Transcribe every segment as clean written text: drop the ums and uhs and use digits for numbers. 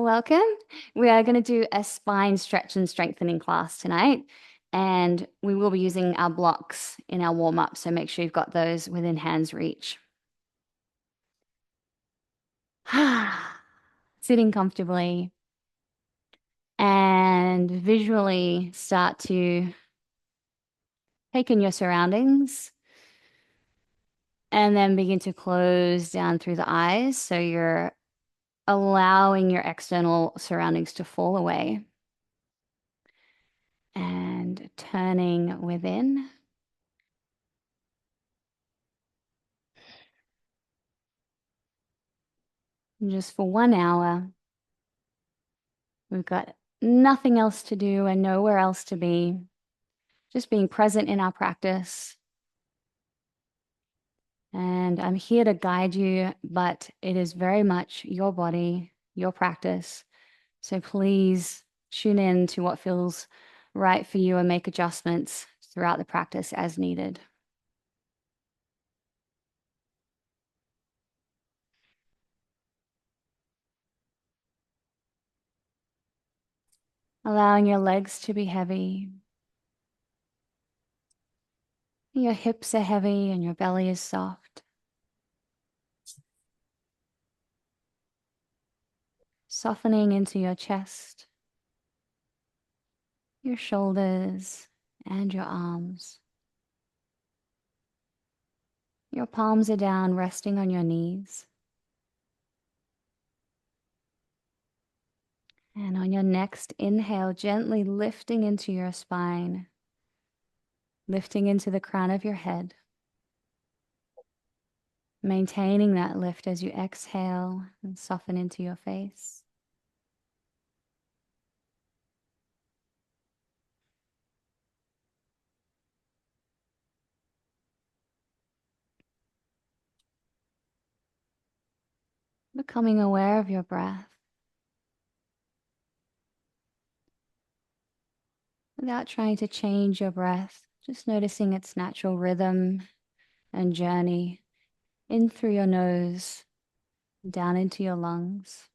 welcome. We are going to do a spine stretch and strengthening class tonight, and we will be using our blocks in our warm-up, so make sure you've got those within hand's reach. Sitting comfortably and visually start to take in your surroundings and then begin to close down through the eyes so you're allowing your external surroundings to fall away and turning within. Just for 1 hour, we've got nothing else to do and nowhere else to be, just being present in our practice. And I'm here to guide you, but it is very much your body, your practice. So please tune in to what feels right for you and make adjustments throughout the practice as needed. Allowing your legs to be heavy. Your hips are heavy and your belly is soft. Softening into your chest, your shoulders, and your arms. Your palms are down, resting on your knees. And on your next inhale, gently lifting into your spine, lifting into the crown of your head. Maintaining that lift as you exhale and soften into your face. Becoming aware of your breath without trying to change your breath, just noticing its natural rhythm and journey in through your nose, down into your lungs,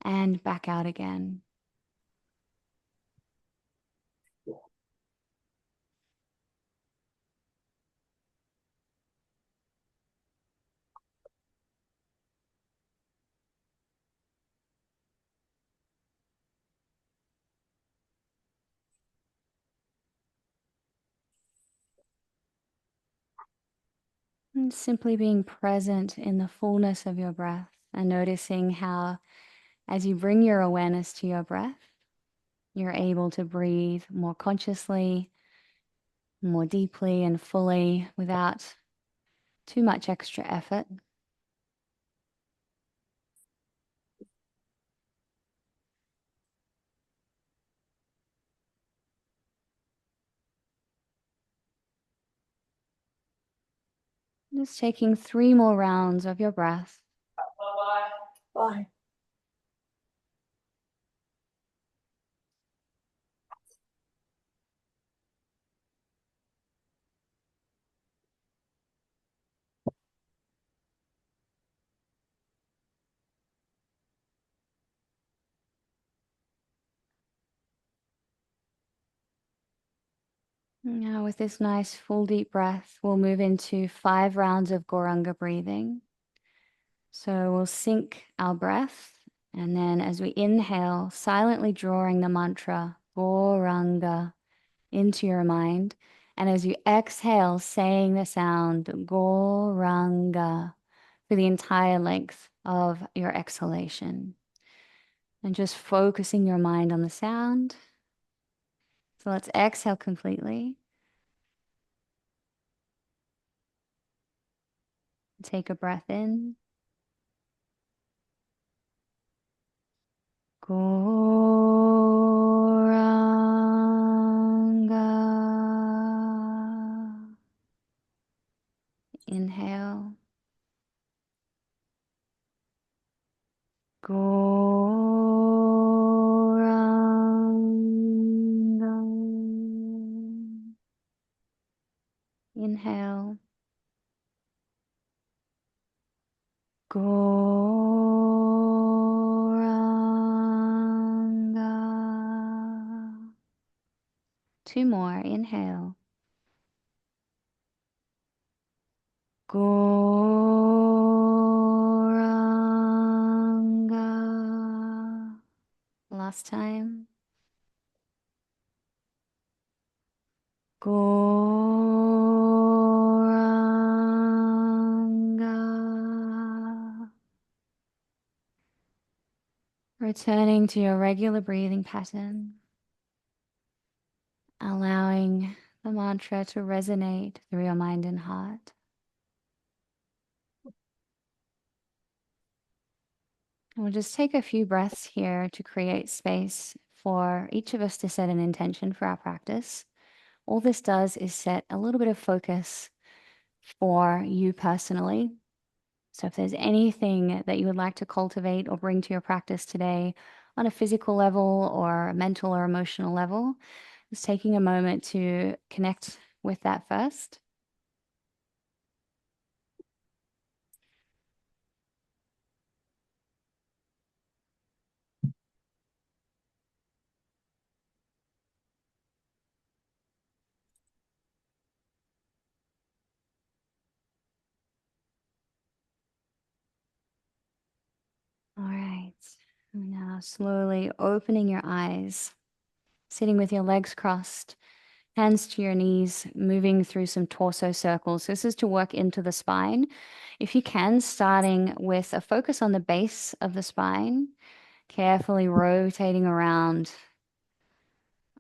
and back out again. And simply being present in the fullness of your breath and noticing how, as you bring your awareness to your breath, you're able to breathe more consciously, more deeply and fully without too much extra effort. Just taking 3 more rounds of your breath. Bye-bye. Bye. Now with this nice full deep breath, we'll move into 5 rounds of Goranga breathing. So we'll sync our breath, and then as we inhale, silently drawing the mantra Goranga into your mind. And as you exhale, saying the sound Goranga for the entire length of your exhalation. And just focusing your mind on the sound. So let's exhale completely. Take a breath in. Goranga. Inhale. Goranga. Inhale. Goranga. Two more. Inhale. Goranga. Last time. Goranga. Returning to your regular breathing pattern, allowing the mantra to resonate through your mind and heart. And we'll just take a few breaths here to create space for each of us to set an intention for our practice. All this does is set a little bit of focus for you personally. So if there's anything that you would like to cultivate or bring to your practice today on a physical level or a mental or emotional level, just taking a moment to connect with that first. All right. Now slowly opening your eyes, sitting with your legs crossed, hands to your knees, moving through some torso circles. This is to work into the spine. If you can, starting with a focus on the base of the spine, carefully rotating around,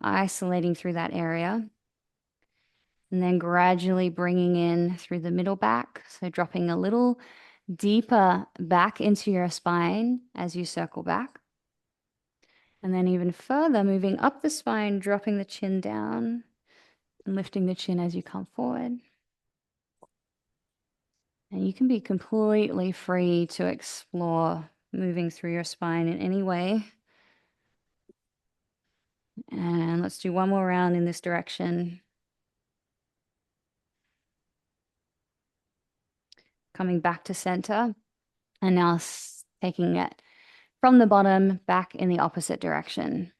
isolating through that area, and then gradually bringing in through the middle back. So dropping a little deeper back into your spine as you circle back. And then even further, moving up the spine, dropping the chin down and lifting the chin as you come forward. And you can be completely free to explore moving through your spine in any way. And let's do one more round in this direction. Coming back to center. And now taking it from the bottom back in the opposite direction.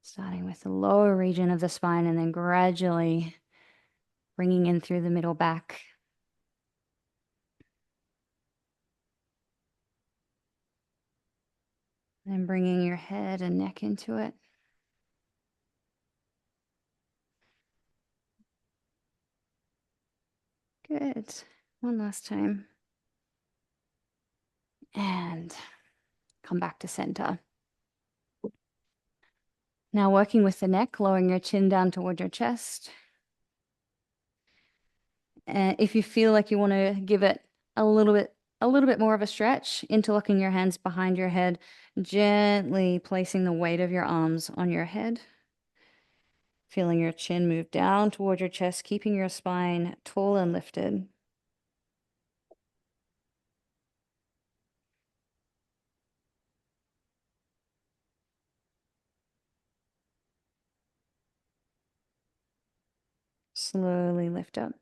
Starting with the lower region of the spine and then gradually bringing in through the middle back. And bringing your head and neck into it. Good. One last time. And come back to center. Now working with the neck, lowering your chin down toward your chest. And if you feel like you want to give it a little bit more of a stretch, interlocking your hands behind your head, gently placing the weight of your arms on your head. Feeling your chin move down toward your chest, keeping your spine tall and lifted. Slowly lift up.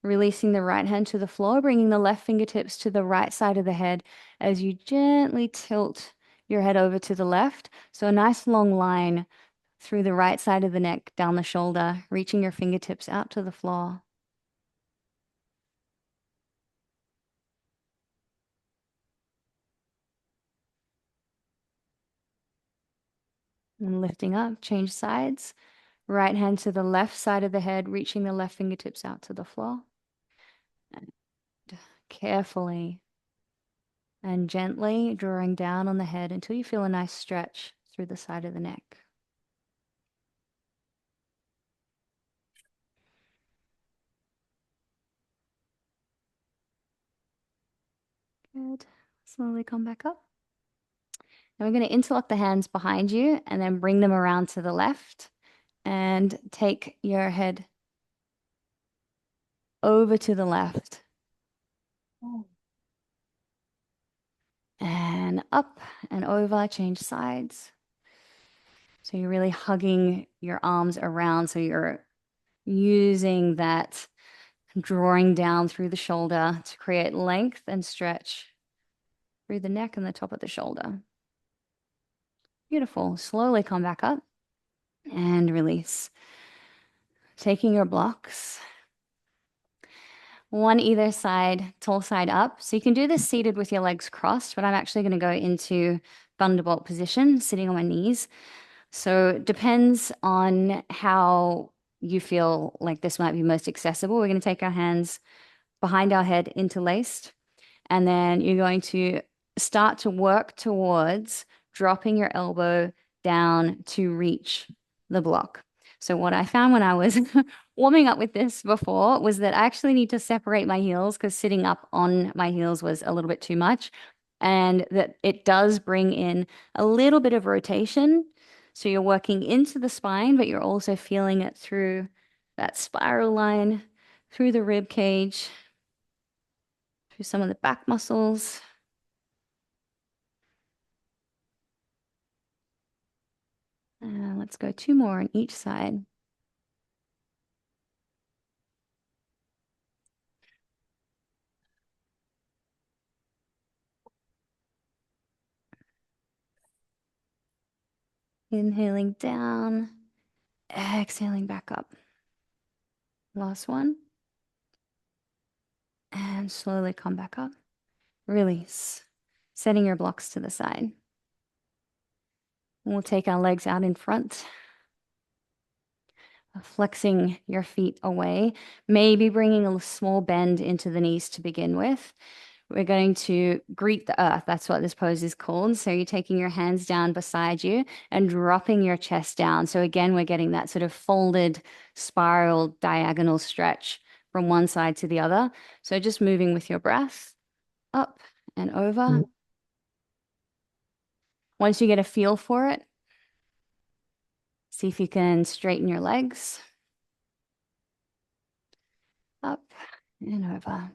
Releasing the right hand to the floor, bringing the left fingertips to the right side of the head as you gently tilt your head over to the left. So a nice long line through the right side of the neck, down the shoulder, reaching your fingertips out to the floor. And lifting up, change sides. Right hand to the left side of the head, reaching the left fingertips out to the floor. And carefully and gently drawing down on the head until you feel a nice stretch through the side of the neck. Good. Slowly come back up. Now we're going to interlock the hands behind you and then bring them around to the left and take your head over to the left. And up and over, change sides. So you're really hugging your arms around. So you're using that drawing down through the shoulder to create length and stretch. through the neck and the top of the shoulder. Beautiful. Slowly come back up and release. Taking your blocks, one either side, tall side up. So you can do this seated with your legs crossed, but I'm actually going to go into thunderbolt position, sitting on my knees. So it depends on how you feel like this might be most accessible. We're going to take our hands behind our head interlaced, and then you're going to start to work towards dropping your elbow down to reach the block. So what I found when I was warming up with this before was that I actually need to separate my heels because sitting up on my heels was a little bit too much. And that it does bring in a little bit of rotation. So you're working into the spine, but you're also feeling it through that spiral line, through the rib cage, through some of the back muscles. Let's go two more on each side. Inhaling down, exhaling back up. Last one. And slowly come back up. Release. Setting your blocks to the side. We'll take our legs out in front, flexing your feet away, maybe bringing a small bend into the knees to begin with. We're going to greet the earth. That's what this pose is called. So you're taking your hands down beside you and dropping your chest down. So again, we're getting that sort of folded spiral diagonal stretch from one side to the other. So just moving with your breath up and over. Once you get a feel for it, see if you can straighten your legs up and over.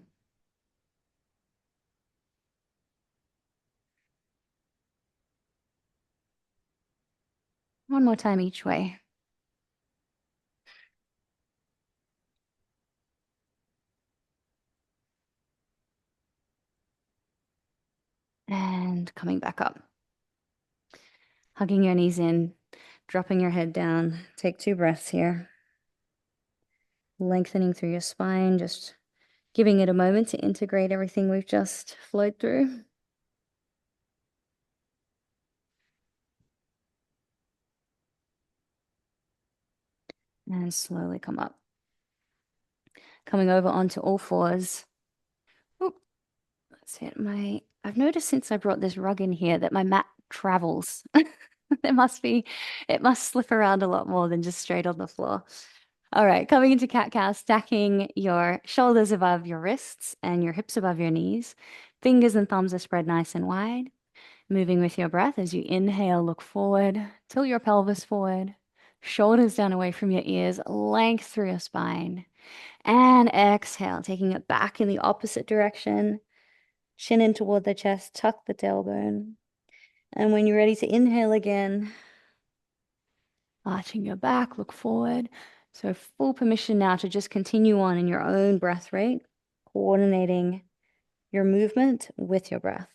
One more time each way. And coming back up. Hugging your knees in, dropping your head down. Take 2 breaths here. Lengthening through your spine, just giving it a moment to integrate everything we've just flowed through. And slowly come up. Coming over onto all fours. Oop, that's it. I've noticed since I brought this rug in here that my mat travels. It must slip around a lot more than just straight on the floor. All right, coming into cat-cow, stacking your shoulders above your wrists and your hips above your knees. Fingers and thumbs are spread nice and wide. Moving with your breath as you inhale, look forward, tilt your pelvis forward, shoulders down away from your ears, length through your spine. And exhale, taking it back in the opposite direction, chin in toward the chest, tuck the tailbone. And when you're ready to inhale again, arching your back, look forward. So full permission now to just continue on in your own breath rate, coordinating your movement with your breath.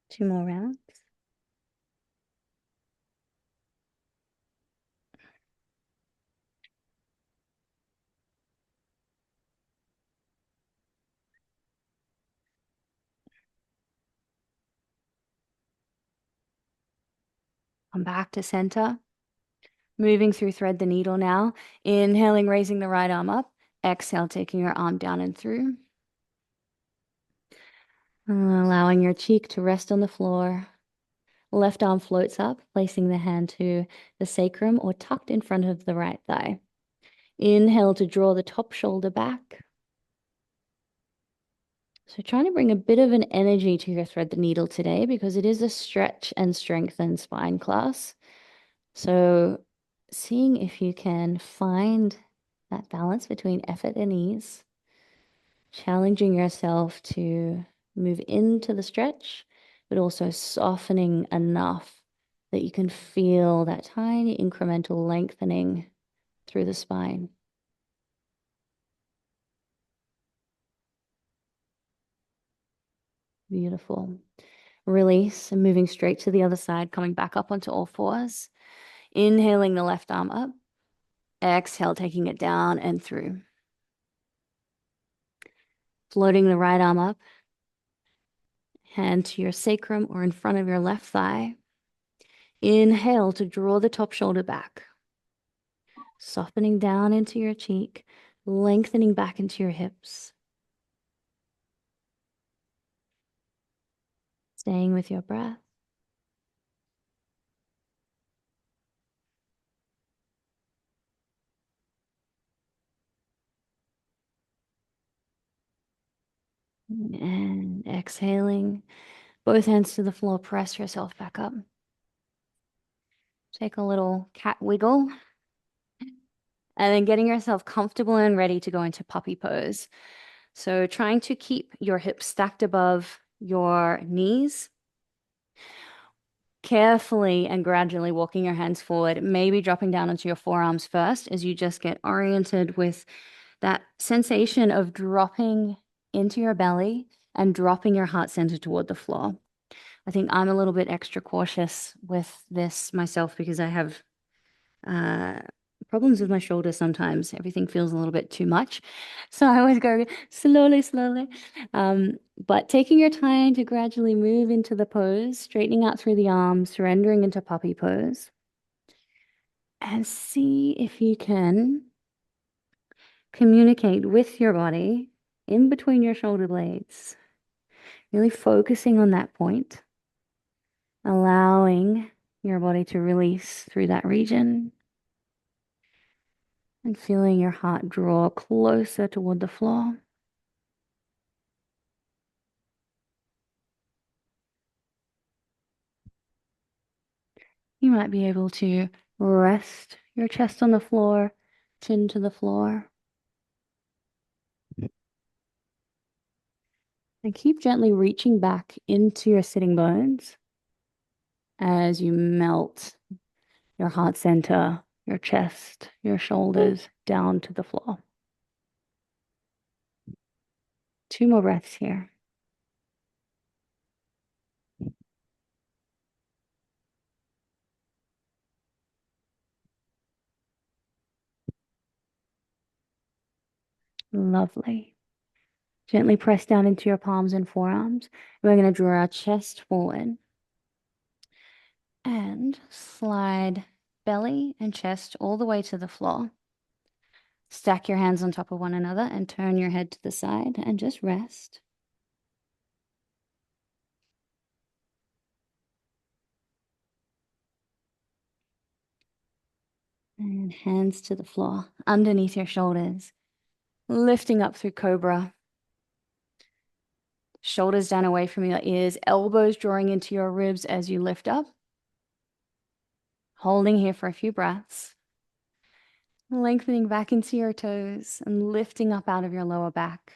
Two more rounds. Come back to center. Moving through thread the needle now. Inhaling, raising the right arm up. Exhale, taking your arm down and through. Allowing your cheek to rest on the floor. Left arm floats up, placing the hand to the sacrum or tucked in front of the right thigh. Inhale to draw the top shoulder back. So trying to bring a bit of an energy to your thread the needle today because it is a stretch and strengthen spine class. So seeing if you can find that balance between effort and ease, challenging yourself to Move into the stretch, but also softening enough that you can feel that tiny incremental lengthening through the spine. Beautiful. Release and moving straight to the other side, coming back up onto all fours. Inhaling the left arm up. Exhale, taking it down and through. Floating the right arm up. Hand to your sacrum or in front of your left thigh. Inhale to draw the top shoulder back. Softening down into your cheek, lengthening back into your hips. Staying with your breath. And exhaling, both hands to the floor, press yourself back up. Take a little cat wiggle. And then getting yourself comfortable and ready to go into puppy pose. So trying to keep your hips stacked above your knees. Carefully and gradually walking your hands forward, maybe dropping down onto your forearms first as you just get oriented with that sensation of dropping into your belly and dropping your heart center toward the floor. I think I'm a little bit extra cautious with this myself because I have problems with my shoulders sometimes. Everything feels a little bit too much. So I always go slowly, slowly. But taking your time to gradually move into the pose, straightening out through the arms, surrendering into puppy pose. And see if you can communicate with your body in between your shoulder blades. Really focusing on that point, allowing your body to release through that region. And feeling your heart draw closer toward the floor. You might be able to rest your chest on the floor, chin to the floor. And keep gently reaching back into your sitting bones as you melt your heart center, your chest, your shoulders down to the floor. 2 more breaths here. Lovely. Gently press down into your palms and forearms. We're going to draw our chest forward and slide belly and chest all the way to the floor. Stack your hands on top of one another and turn your head to the side and just rest. And hands to the floor, underneath your shoulders, lifting up through cobra. Shoulders down away from your ears, elbows drawing into your ribs as you lift up. Holding here for a few breaths. Lengthening back into your toes and lifting up out of your lower back.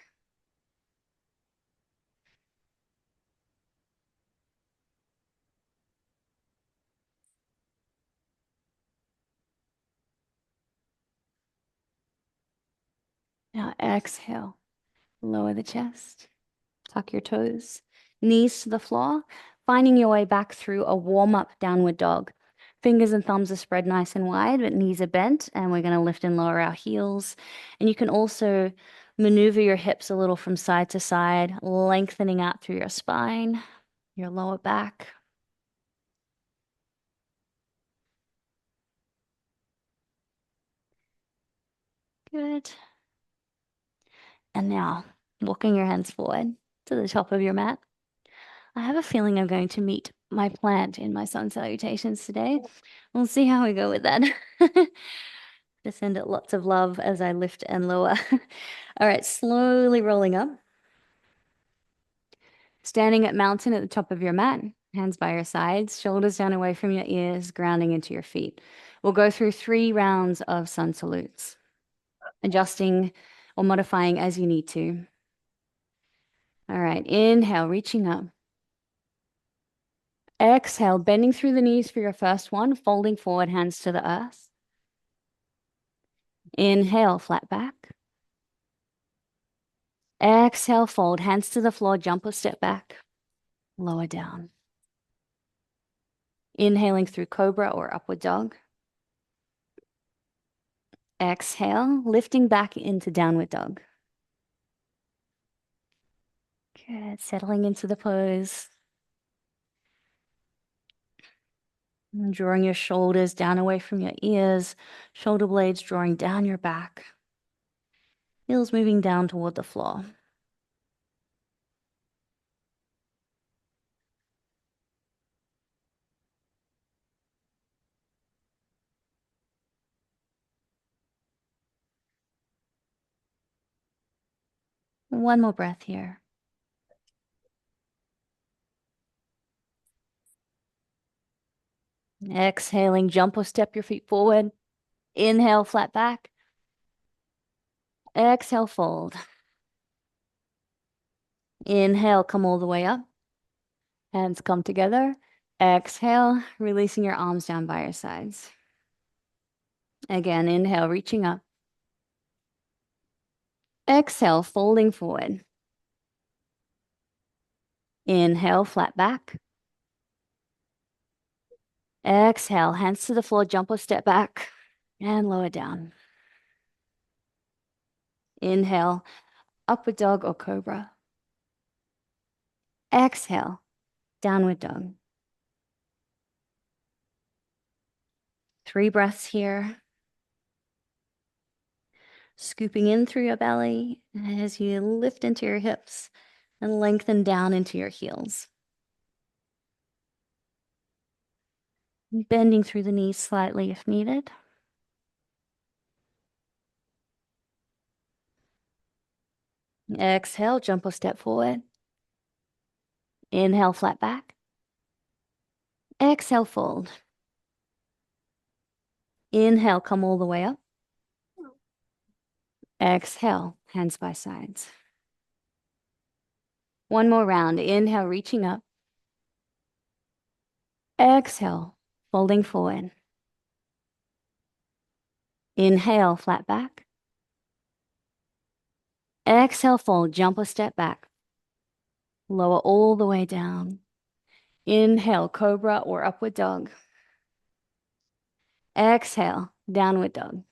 Now exhale, lower the chest. Tuck your toes, knees to the floor, finding your way back through a warm-up downward dog. Fingers and thumbs are spread nice and wide, but knees are bent, and we're going to lift and lower our heels. And you can also maneuver your hips a little from side to side, lengthening out through your spine, your lower back. Good. And now, walking your hands forward to the top of your mat. I have a feeling I'm going to meet my plant in my sun salutations today. We'll see how we go with that. To send it lots of love as I lift and lower. All right, slowly rolling up. Standing at mountain at the top of your mat, hands by your sides, shoulders down away from your ears, grounding into your feet. We'll go through 3 rounds of sun salutes, adjusting or modifying as you need to. All right, inhale, reaching up. Exhale, bending through the knees for your first one, folding forward, hands to the earth. Inhale, flat back. Exhale, fold, hands to the floor, jump or step back. Lower down. Inhaling through cobra or upward dog. Exhale, lifting back into downward dog. Good, settling into the pose. And drawing your shoulders down away from your ears, shoulder blades drawing down your back. Heels moving down toward the floor. One more breath here. Exhaling, jump or step your feet forward. Inhale, flat back. Exhale, fold. Inhale, come all the way up. Hands come together. Exhale, releasing your arms down by your sides. Again, inhale, reaching up. Exhale, folding forward. Inhale, flat back. Exhale, hands to the floor, jump or step back, and lower down. Inhale, upward dog or cobra. Exhale, downward dog. 3 breaths here. Scooping in through your belly as you lift into your hips and lengthen down into your heels. Bending through the knees slightly if needed. Exhale, jump or step forward. Inhale, flat back. Exhale, fold. Inhale, come all the way up. Exhale, hands by sides. One more round. Inhale, reaching up. Exhale, folding forward. Inhale, flat back. Exhale, fold, jump or step back. Lower all the way down. Inhale, cobra or upward dog. Exhale, downward dog.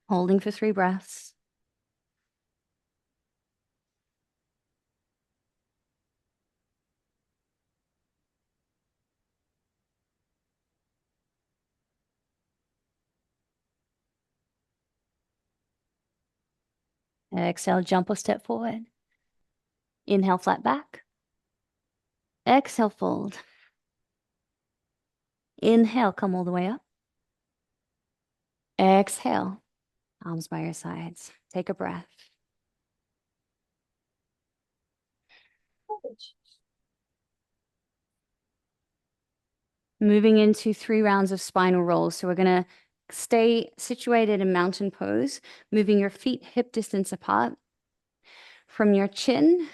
Holding for 3 breaths. Exhale, jump or step forward. Inhale, flat back. Exhale, fold. Inhale, come all the way up. Exhale, arms by your sides. Take a breath. Moving into 3 rounds of spinal rolls. So we're going to stay situated in mountain pose, moving your feet hip distance apart. From your chin,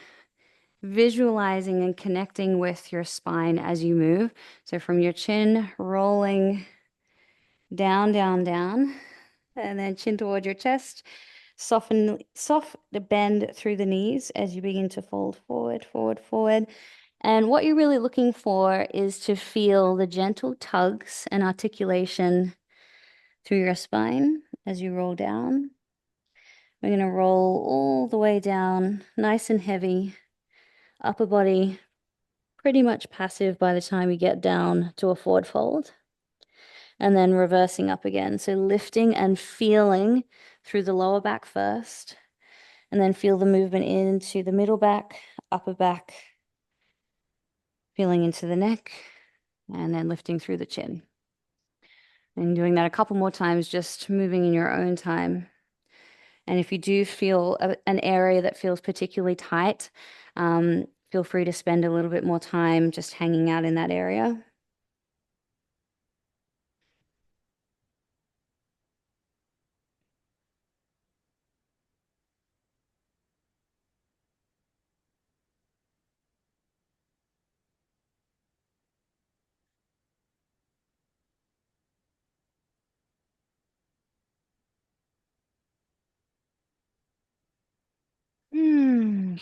visualizing and connecting with your spine as you move. So from your chin, rolling down, down, down, and then chin toward your chest. Soften, soft the bend through the knees as you begin to fold forward, forward, forward. And what you're really looking for is to feel the gentle tugs and articulation through your spine as you roll down. We're going to roll all the way down, nice and heavy. Upper body pretty much passive by the time you get down to a forward fold. And then reversing up again. So lifting and feeling through the lower back first. And then feel the movement into the middle back, upper back, feeling into the neck, and then lifting through the chin. And doing that a couple more times, just moving in your own time. And if you do feel an area that feels particularly tight, feel free to spend a little bit more time just hanging out in that area.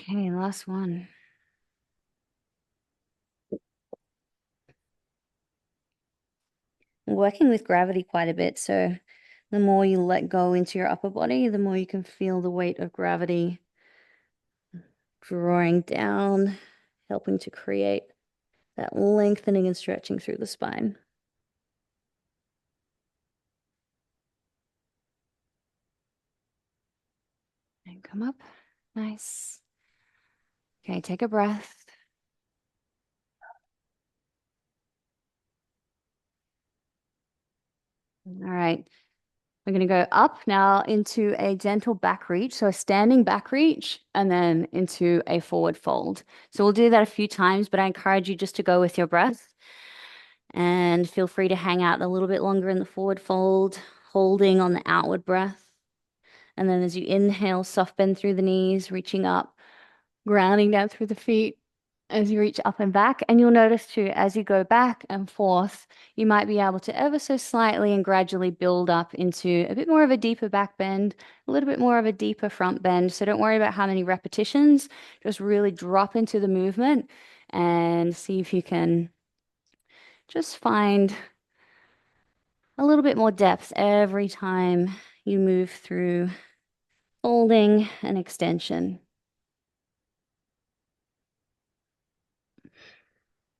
Okay, last one. Working with gravity quite a bit. So the more you let go into your upper body, the more you can feel the weight of gravity drawing down, helping to create that lengthening and stretching through the spine. And come up. Nice. Okay, take a breath. All right. We're going to go up now into a gentle back reach. So a standing back reach and then into a forward fold. So we'll do that a few times, but I encourage you just to go with your breath and feel free to hang out a little bit longer in the forward fold, holding on the outward breath. And then as you inhale, soft bend through the knees, reaching up, grounding down through the feet as you reach up and back. And you'll notice too, as you go back and forth, you might be able to ever so slightly and gradually build up into a bit more of a deeper back bend, a little bit more of a deeper front bend. So don't worry about how many repetitions, just really drop into the movement and see if you can just find a little bit more depth every time you move through folding and extension.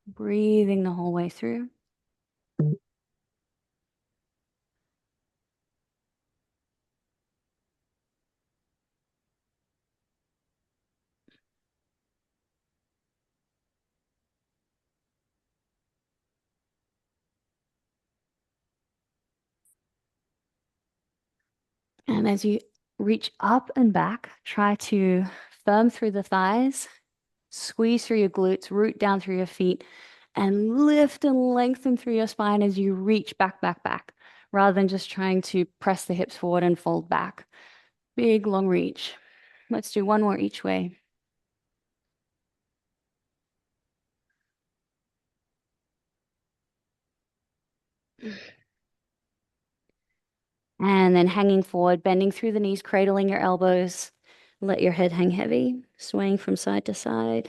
Breathing the whole way through. And as you reach up and back, try to firm through the thighs, squeeze through your glutes, root down through your feet, and lift and lengthen through your spine as you reach back, back, back, rather than just trying to press the hips forward and fold back. Big, long reach. Let's do one more each way. And then hanging forward, bending through the knees, cradling your elbows. Let your head hang heavy, swaying from side to side,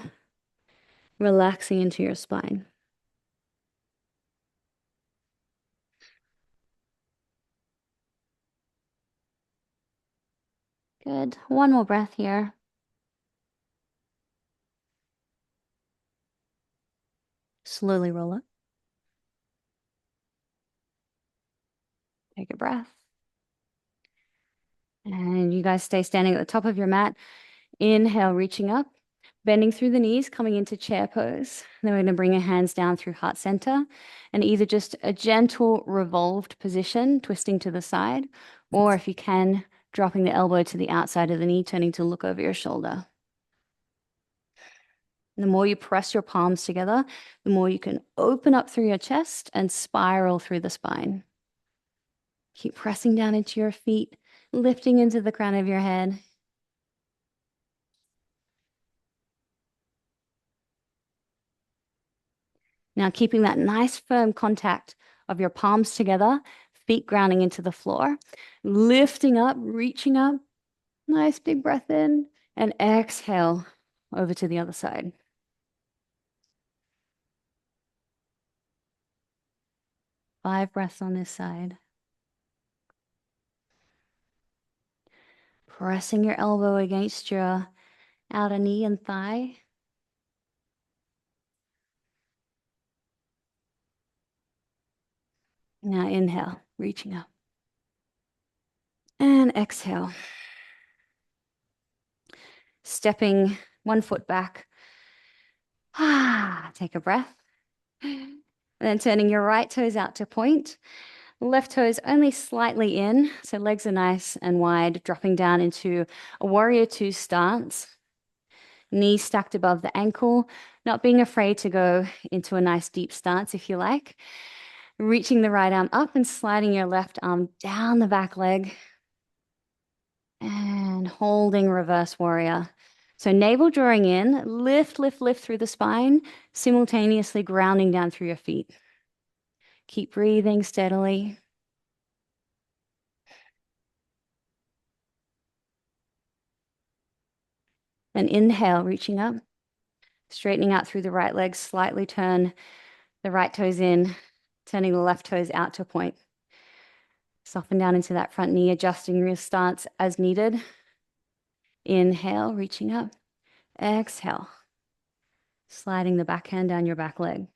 relaxing into your spine. Good. One more breath here. Slowly roll up. Take a breath. And you guys stay standing at the top of your mat. Inhale, reaching up, bending through the knees, coming into chair pose. Then we're going to bring your hands down through heart center and either just a gentle revolved position, twisting to the side, or if you can, dropping the elbow to the outside of the knee, turning to look over your shoulder. And the more you press your palms together, the more you can open up through your chest and spiral through the spine. Keep pressing down into your feet, lifting into the crown of your head. Now, keeping that nice firm contact of your palms together, feet grounding into the floor, lifting up, reaching up. Nice big breath in and exhale over to the other side. 5 breaths on this side. Pressing your elbow against your outer knee and thigh. Now inhale, reaching up. And exhale. Stepping one foot back. Take a breath. And then turning your right toes out to point. Left toes only slightly in, so legs are nice and wide, dropping down into a warrior two stance. Knees stacked above the ankle, not being afraid to go into a nice deep stance if you like. Reaching the right arm up and sliding your left arm down the back leg. And holding reverse warrior. So navel drawing in, lift, lift, lift through the spine, simultaneously grounding down through your feet. Keep breathing steadily. And inhale, reaching up, straightening out through the right leg, slightly turn the right toes in, turning the left toes out to a point. Soften down into that front knee, adjusting your stance as needed. Inhale, reaching up. Exhale, sliding the back hand down your back leg.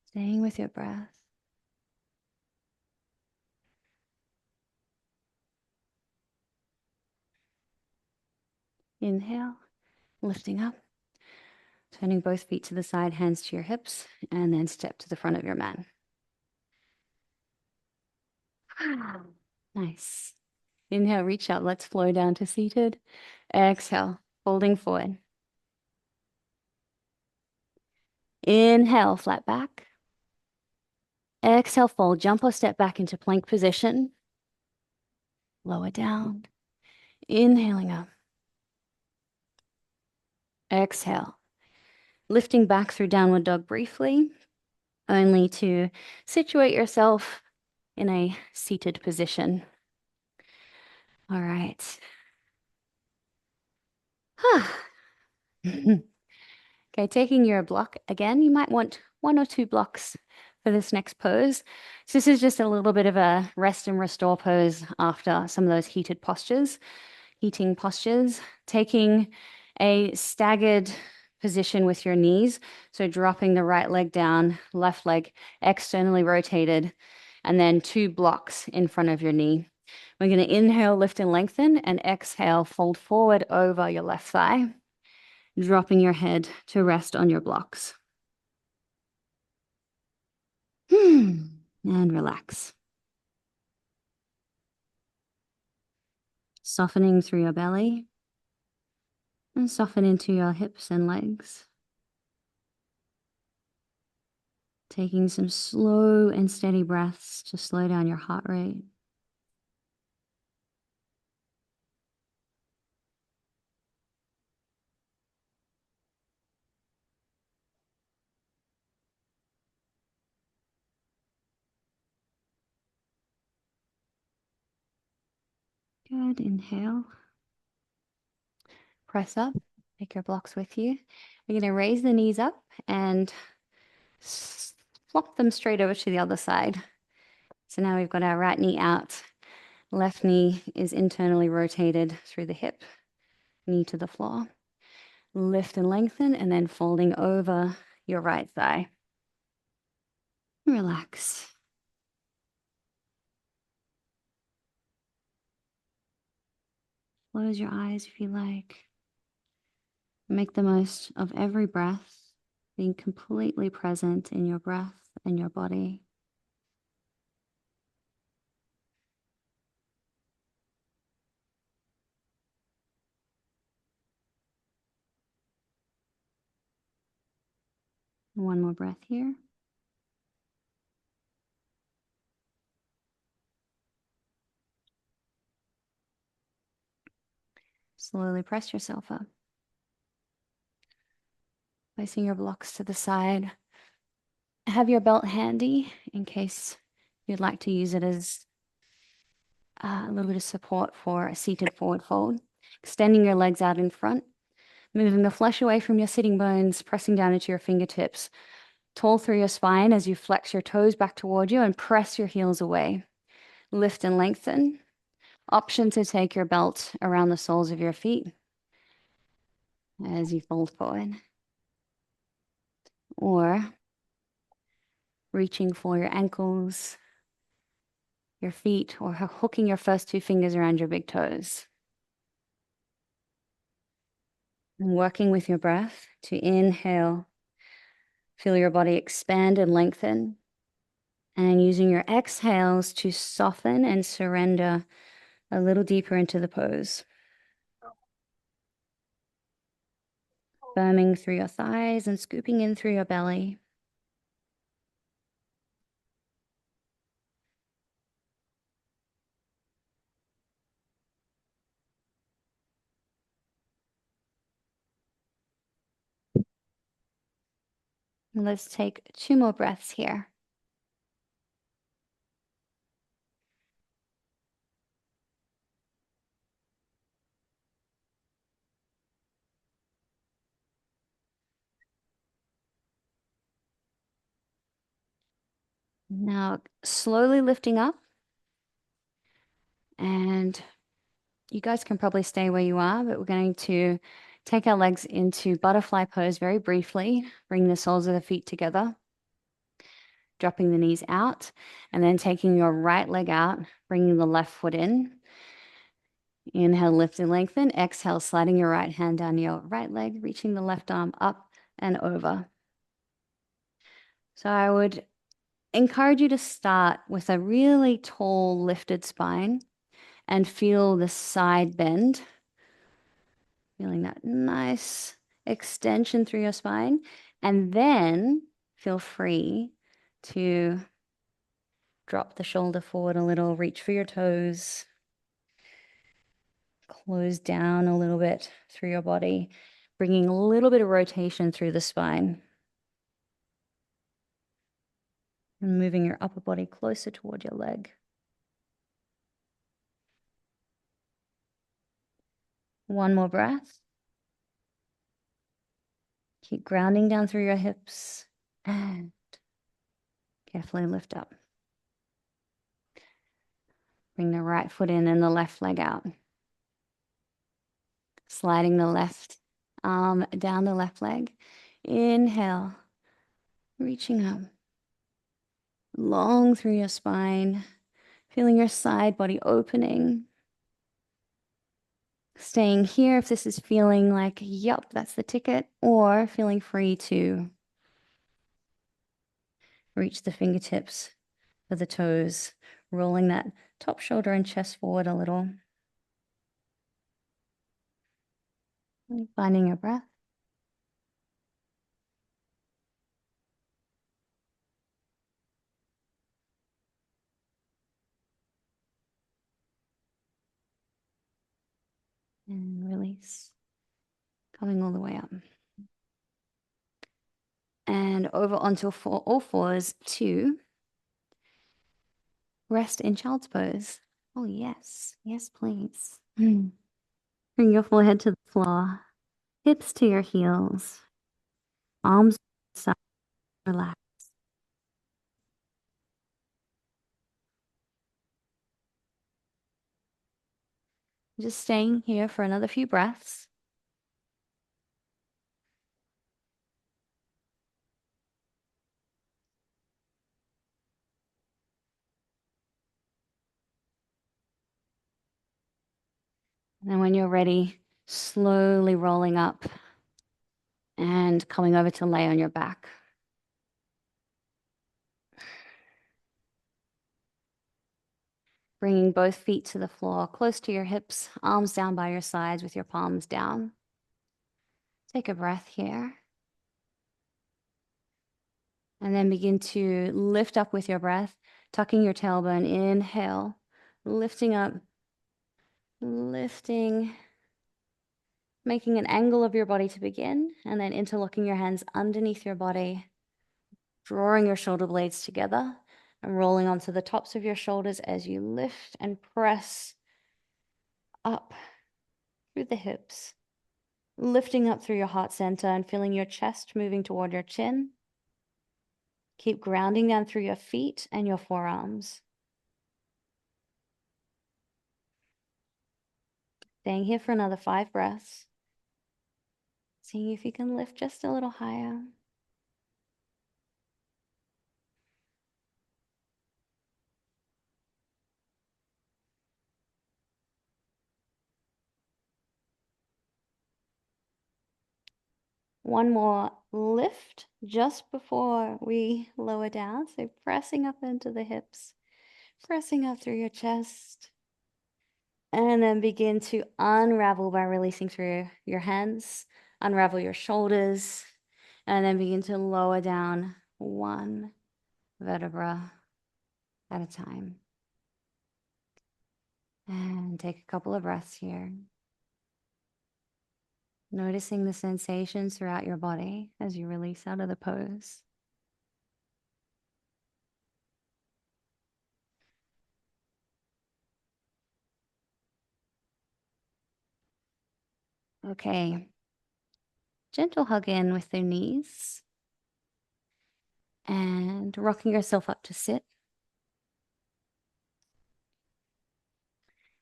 Staying with your breath. Inhale, lifting up, turning both feet to the side, hands to your hips, and then step to the front of your mat. Nice. Inhale, reach up. Let's flow down to seated. Exhale, folding forward. Inhale, flat back. Exhale, fold. Jump or step back into plank position. Lower down. Inhaling up. Exhale. Lifting back through downward dog briefly, only to situate yourself in a seated position. All right. Okay, taking your block again, you might want 1 or 2 blocks for this next pose. So this is just a little bit of a rest and restore pose after some of those heating postures, taking a staggered position with your knees. So dropping the right leg down, left leg externally rotated, and then 2 blocks in front of your knee. We're going to inhale, lift and lengthen, and exhale, fold forward over your left thigh, dropping your head to rest on your blocks. And relax. Softening through your belly and soften into your hips and legs. Taking some slow and steady breaths to slow down your heart rate. Good. Inhale. Press up. Take your blocks with you. We're going to raise the knees up and flop them straight over to the other side. So now we've got our right knee out. Left knee is internally rotated through the hip, knee to the floor. Lift and lengthen, and then folding over your right thigh. Relax. Close your eyes if you like. Make the most of every breath, being completely present in your breath and your body. One more breath here. Slowly press yourself up. Placing your blocks to the side. Have your belt handy in case you'd like to use it as a little bit of support for a seated forward fold. Extending your legs out in front. Moving the flesh away from your sitting bones, pressing down into your fingertips. Tall through your spine as you flex your toes back toward you and press your heels away. Lift and lengthen. Option to take your belt around the soles of your feet as you fold forward. Or reaching for your ankles, your feet, or hooking your first 2 fingers around your big toes. And working with your breath to inhale. Feel your body expand and lengthen. And using your exhales to soften and surrender a little deeper into the pose. Firming through your thighs and scooping in through your belly. And let's take 2 more breaths here. Now, slowly lifting up, and you guys can probably stay where you are, but we're going to take our legs into butterfly pose very briefly. Bring the soles of the feet together, dropping the knees out, and then taking your right leg out, bringing the left foot in. Inhale, lift and lengthen. Exhale, sliding your right hand down your right leg, reaching the left arm up and over. So I would encourage you to start with a really tall lifted spine and feel the side bend, feeling that nice extension through your spine. And then feel free to drop the shoulder forward a little, reach for your toes, close down a little bit through your body, bringing a little bit of rotation through the spine. And moving your upper body closer toward your leg. One more breath. Keep grounding down through your hips and carefully lift up. Bring the right foot in and the left leg out. Sliding the left arm down the left leg. Inhale, reaching up. Long through your spine, feeling your side body opening. Staying here if this is feeling like, yep, that's the ticket, or feeling free to reach the fingertips for the toes, rolling that top shoulder and chest forward a little. And finding your breath. And release. Coming all the way up. And over onto all fours to rest in child's pose. Oh, yes. Yes, please. Bring your forehead to the floor. Hips to your heels. Arms side, relax. Just staying here for another few breaths. And then when you're ready, slowly rolling up and coming over to lay on your back. Bringing both feet to the floor, close to your hips, arms down by your sides with your palms down. Take a breath here. And then begin to lift up with your breath, tucking your tailbone. Inhale, lifting up, lifting, making an angle of your body to begin, and then interlocking your hands underneath your body, drawing your shoulder blades together and rolling onto the tops of your shoulders as you lift and press up through the hips, lifting up through your heart center and feeling your chest moving toward your chin. Keep grounding down through your feet and your forearms. Staying here for another 5 breaths. Seeing if you can lift just a little higher. One more lift just before we lower down. So pressing up into the hips, pressing up through your chest. And then begin to unravel by releasing through your hands. Unravel your shoulders. And then begin to lower down one vertebra at a time. And take a couple of breaths here. Noticing the sensations throughout your body as you release out of the pose. Okay. Gentle hug in with the knees. And rocking yourself up to sit.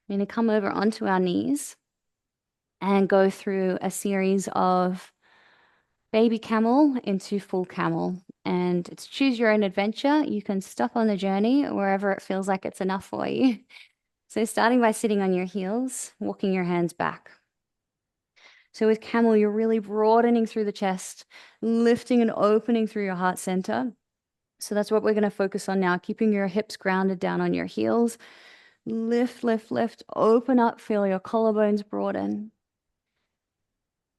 We're going to come over onto our knees and go through a series of baby camel into full camel. And it's choose your own adventure. You can stop on the journey wherever it feels like it's enough for you. So starting by sitting on your heels, walking your hands back. So with camel, you're really broadening through the chest, lifting and opening through your heart center. So that's what we're going to focus on now, keeping your hips grounded down on your heels. Lift, lift, lift, open up, feel your collarbones broaden.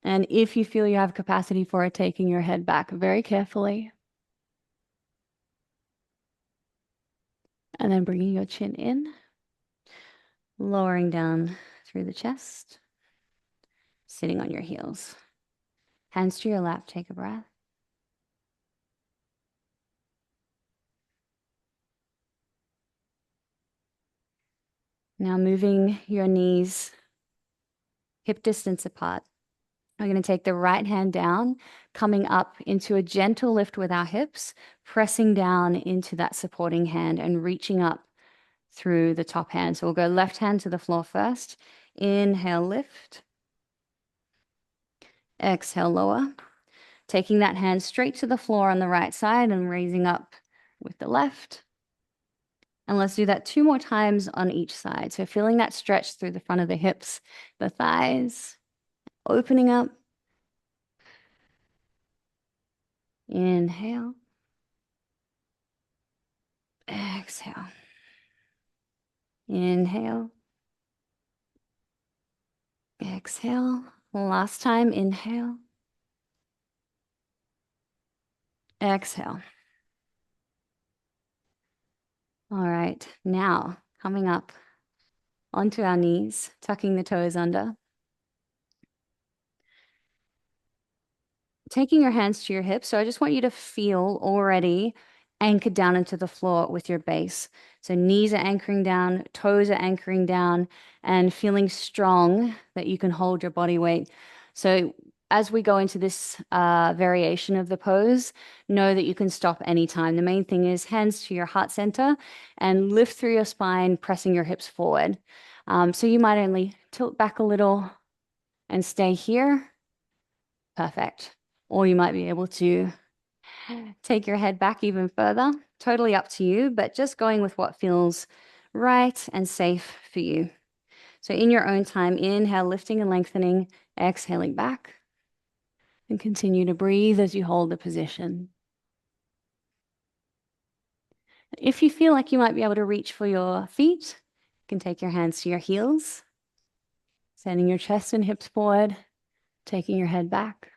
And if you feel you have capacity for it, taking your head back very carefully. And then bringing your chin in, lowering down through the chest, sitting on your heels. Hands to your lap, take a breath. Now moving your knees hip distance apart. We're going to take the right hand down, coming up into a gentle lift with our hips, pressing down into that supporting hand and reaching up through the top hand. So we'll go left hand to the floor first. Inhale, lift. Exhale, lower. Taking that hand straight to the floor on the right side and raising up with the left. And let's do that 2 more times on each side. So feeling that stretch through the front of the hips, the thighs, opening up. Inhale. Exhale. Inhale. Exhale. Last time, inhale. Exhale. All right, now coming up onto our knees, tucking the toes under. Taking your hands to your hips. So I just want you to feel already anchored down into the floor with your base. So knees are anchoring down, toes are anchoring down, and feeling strong that you can hold your body weight. So as we go into this variation of the pose, know that you can stop anytime. The main thing is hands to your heart center and lift through your spine, pressing your hips forward. So you might only tilt back a little and stay here. Perfect. Or you might be able to take your head back even further. Totally up to you, but just going with what feels right and safe for you. So in your own time, inhale, lifting and lengthening, exhaling back. And continue to breathe as you hold the position. If you feel like you might be able to reach for your feet, you can take your hands to your heels, sending your chest and hips forward, taking your head back.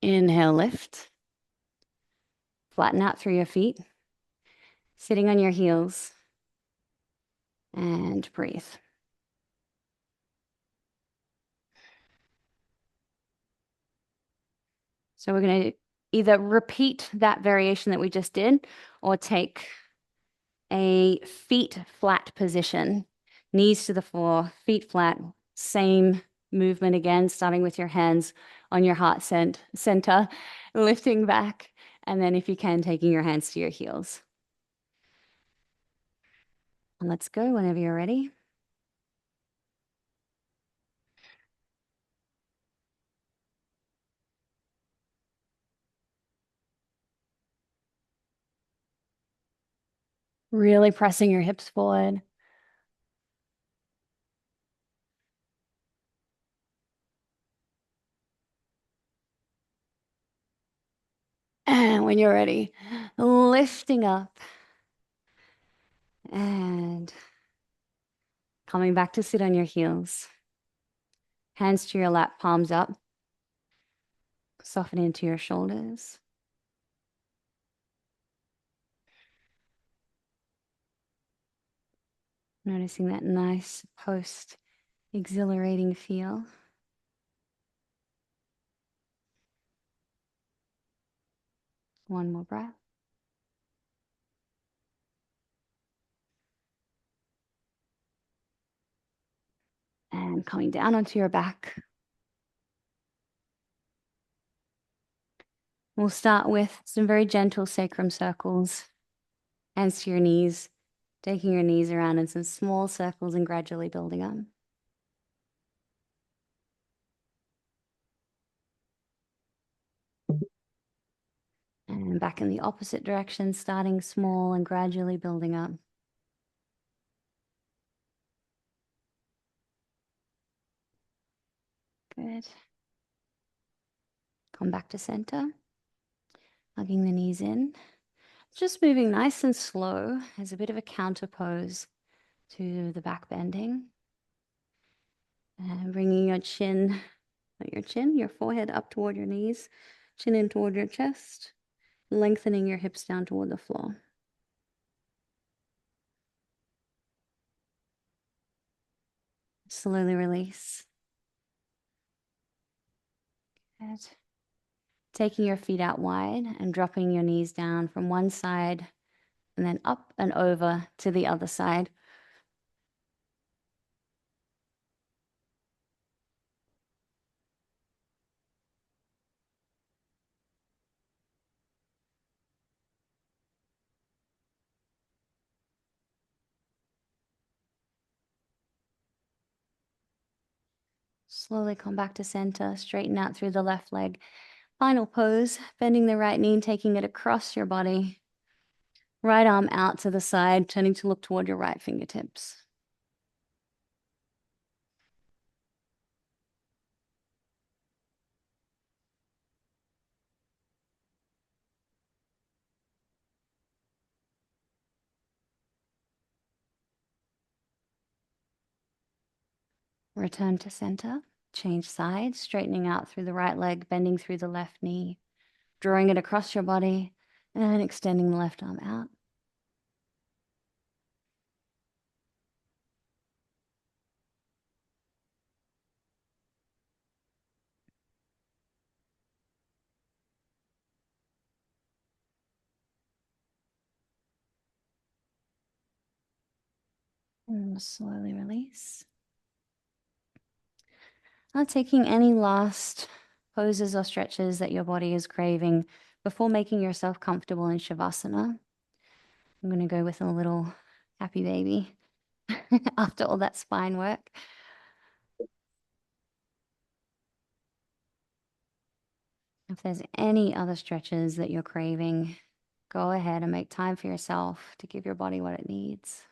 Inhale, lift. Flatten out through your feet, sitting on your heels, and breathe. So we're going to either repeat that variation that we just did or take a feet flat position, knees to the floor, feet flat, same movement again, starting with your hands on your heart center, lifting back, and then if you can, taking your hands to your heels. And let's go whenever you're ready. Really pressing your hips forward. And when you're ready, lifting up and coming back to sit on your heels. Hands to your lap, palms up. Soften into your shoulders. Noticing that nice post-exhilarating feel. One more breath. And coming down onto your back. We'll start with some very gentle sacrum circles. Hands to your knees, taking your knees around in some small circles and gradually building up. And back in the opposite direction, starting small and gradually building up. Good. Come back to center, hugging the knees in. Just moving nice and slow as a bit of a counter pose to the back bending. And bringing your chin, not your chin, your forehead up toward your knees, chin in toward your chest, lengthening your hips down toward the floor. Slowly release. Good. Taking your feet out wide and dropping your knees down from one side and then up and over to the other side. Slowly come back to center, straighten out through the left leg. Final pose, bending the right knee, taking it across your body. Right arm out to the side, turning to look toward your right fingertips. Return to center, change sides, straightening out through the right leg, bending through the left knee, drawing it across your body, and extending the left arm out. And slowly release. Not taking any last poses or stretches that your body is craving before making yourself comfortable in Shavasana. I'm going to go with a little happy baby after all that spine work. If there's any other stretches that you're craving, go ahead and make time for yourself to give your body what it needs.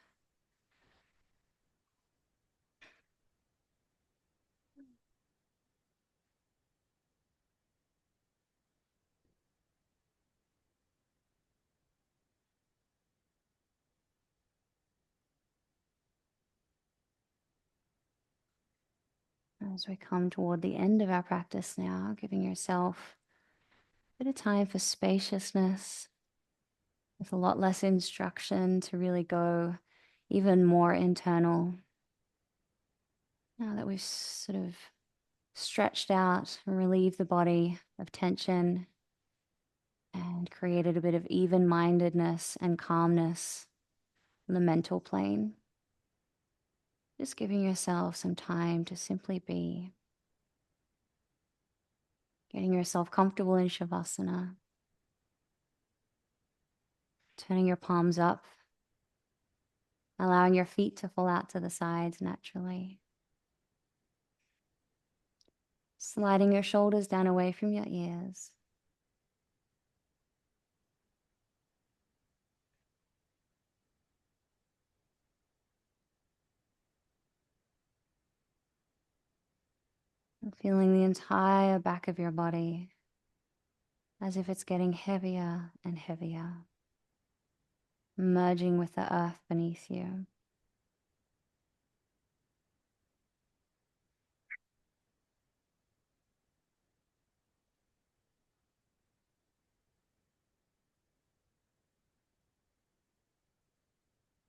As we come toward the end of our practice now, giving yourself a bit of time for spaciousness, with a lot less instruction to really go even more internal. Now that we've sort of stretched out and relieved the body of tension and created a bit of even-mindedness and calmness on the mental plane, just giving yourself some time to simply be, getting yourself comfortable in Shavasana, turning your palms up, allowing your feet to fall out to the sides naturally, sliding your shoulders down away from your ears. And feeling the entire back of your body as if it's getting heavier and heavier, merging with the earth beneath you.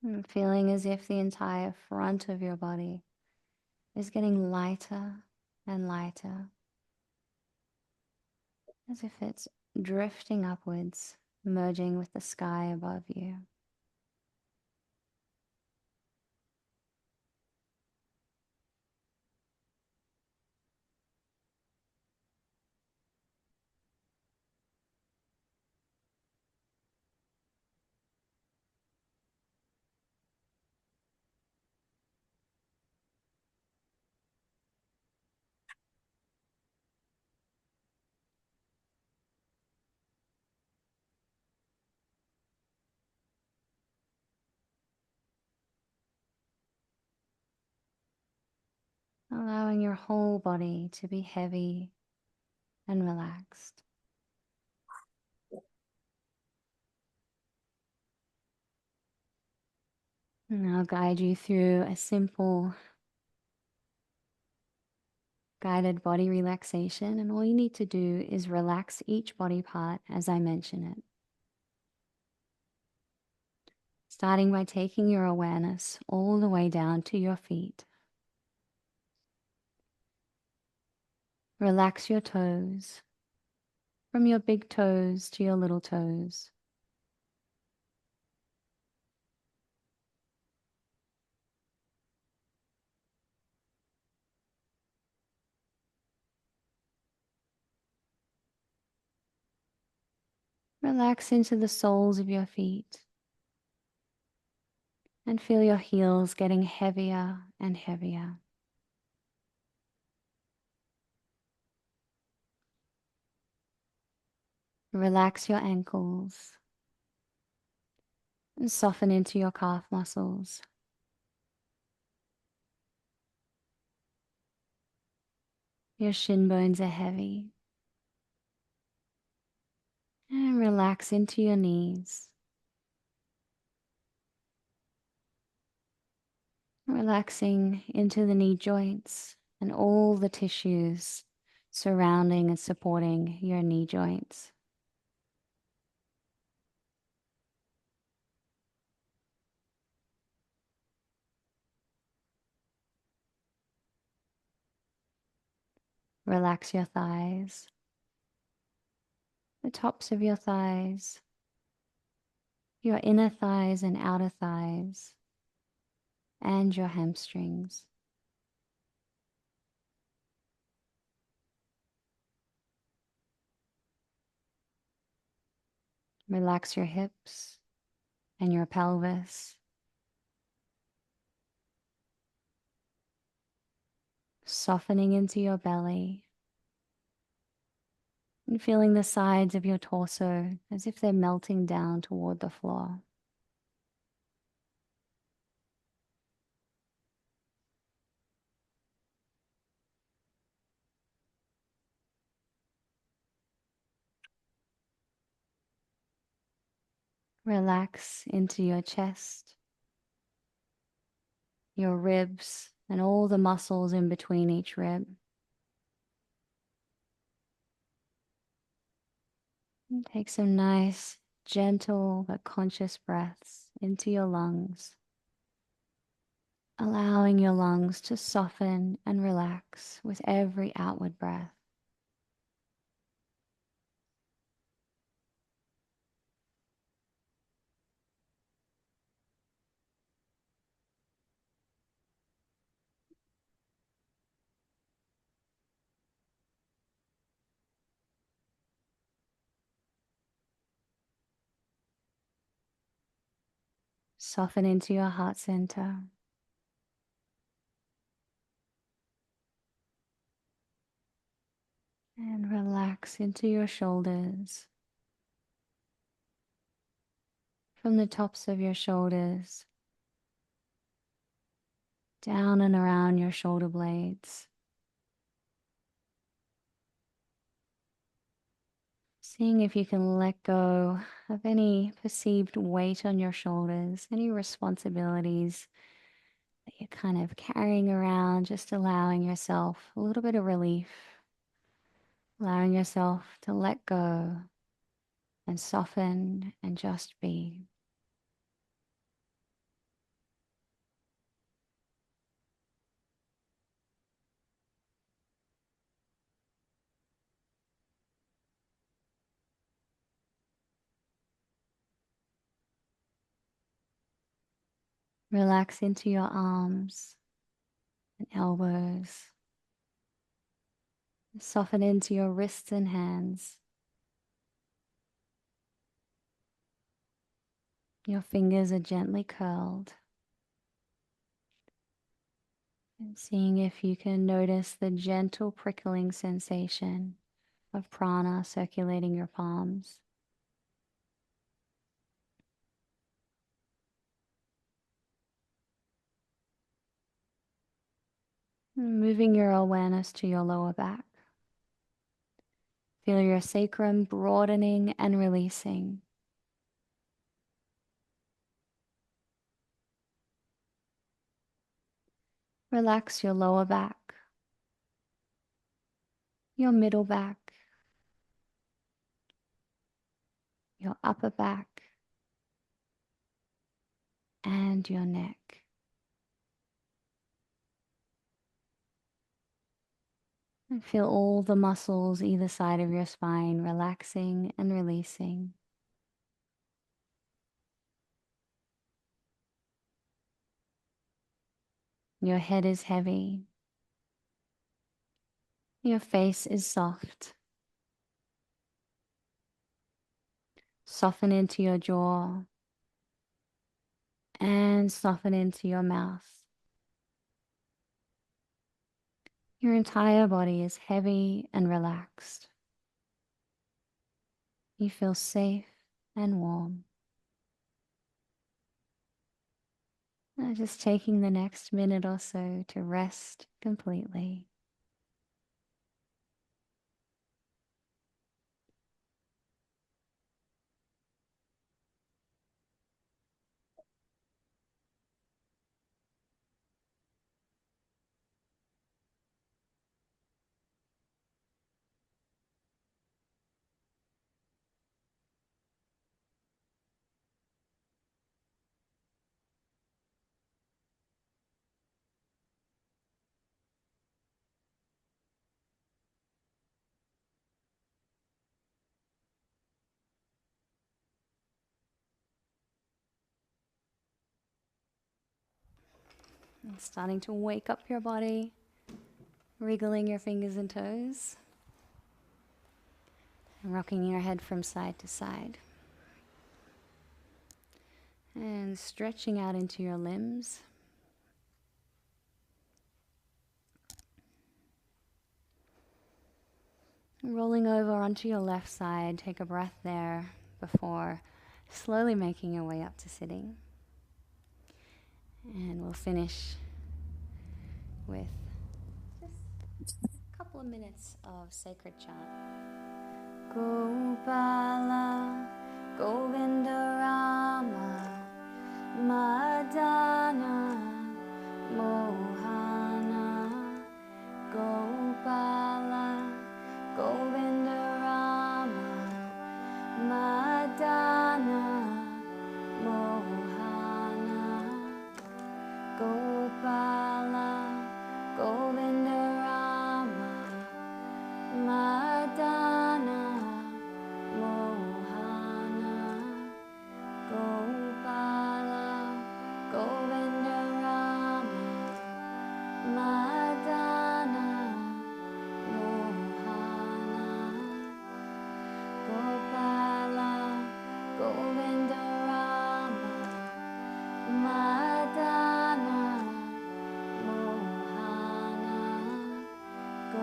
And feeling as if the entire front of your body is getting lighter and lighter, as if it's drifting upwards, merging with the sky above you. allowing your whole body to be heavy and relaxed. And I'll guide you through a simple guided body relaxation. And all you need to do is relax each body part as I mention it. Starting by taking your awareness all the way down to your feet. Relax your toes, from your big toes to your little toes. Relax into the soles of your feet and feel your heels getting heavier and heavier. Relax your ankles and soften into your calf muscles. Your shin bones are heavy. And relax into your knees. Relaxing into the knee joints and all the tissues surrounding and supporting your knee joints. Relax your thighs, the tops of your thighs, your inner thighs and outer thighs, and your hamstrings. Relax your hips and your pelvis, softening into your belly and feeling the sides of your torso as if they're melting down toward the floor. Relax into your chest, your ribs, and all the muscles in between each rib. And take some nice, gentle but conscious breaths into your lungs, allowing your lungs to soften and relax with every outward breath. Soften into your heart center. And relax into your shoulders. From the tops of your shoulders, down and around your shoulder blades. Seeing if you can let go of any perceived weight on your shoulders, any responsibilities that you're kind of carrying around, just allowing yourself a little bit of relief, allowing yourself to let go and soften and just be. Relax into your arms and elbows. Soften into your wrists and hands. Your fingers are gently curled. And seeing if you can notice the gentle prickling sensation of prana circulating your palms. Moving your awareness to your lower back. Feel your sacrum broadening and releasing. Relax your lower back, your middle back, your upper back, and your neck. And feel all the muscles either side of your spine relaxing and releasing. Your head is heavy. Your face is soft. Soften into your jaw and soften into your mouth. Your entire body is heavy and relaxed. You feel safe and warm. Now just taking the next minute or so to rest completely. And starting to wake up your body, wriggling your fingers and toes, and rocking your head from side to side. And stretching out into your limbs. Rolling over onto your left side, take a breath there before slowly making your way up to sitting. And we'll finish with just a couple of minutes of sacred chant. Gopala, Govinda Rama, Madana, Mohana, Gopala, Govinda Rama, Madana, Mohana, Gopala, Govinda Rama, Madana, Mohana, Gopala, Govinda Rama, Madana, Mohana, Gopala, Govinda Rama, Madana, Mohana,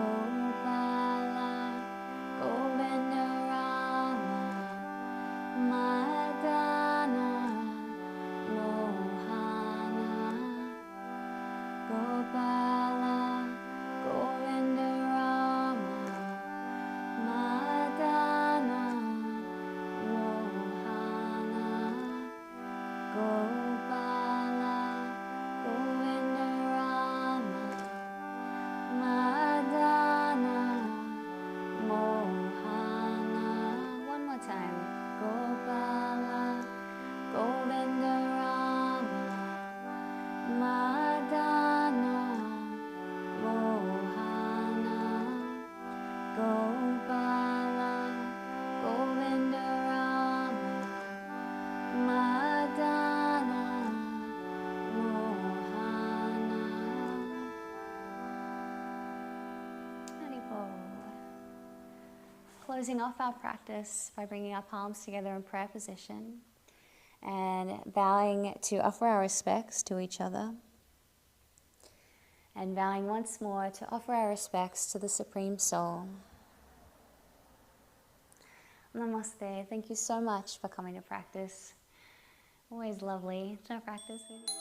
Gopala, Govinda Rama, Madana, Mohana, Gopala, Govinda Rama, Madana, Mohana, Gopala, Govinda Rama, Madana, Mohana. One more time. Gopala, Govinda Rama, Madana, Mohana, Gopala, Govinda Rama, Madana, Mohana. Haribol. Closing off our practice by bringing our palms together in prayer position and bowing to offer our respects to each other, and bowing once more to offer our respects to the Supreme Soul. Namaste. Thank you so much for coming to practice. Always lovely to practice with.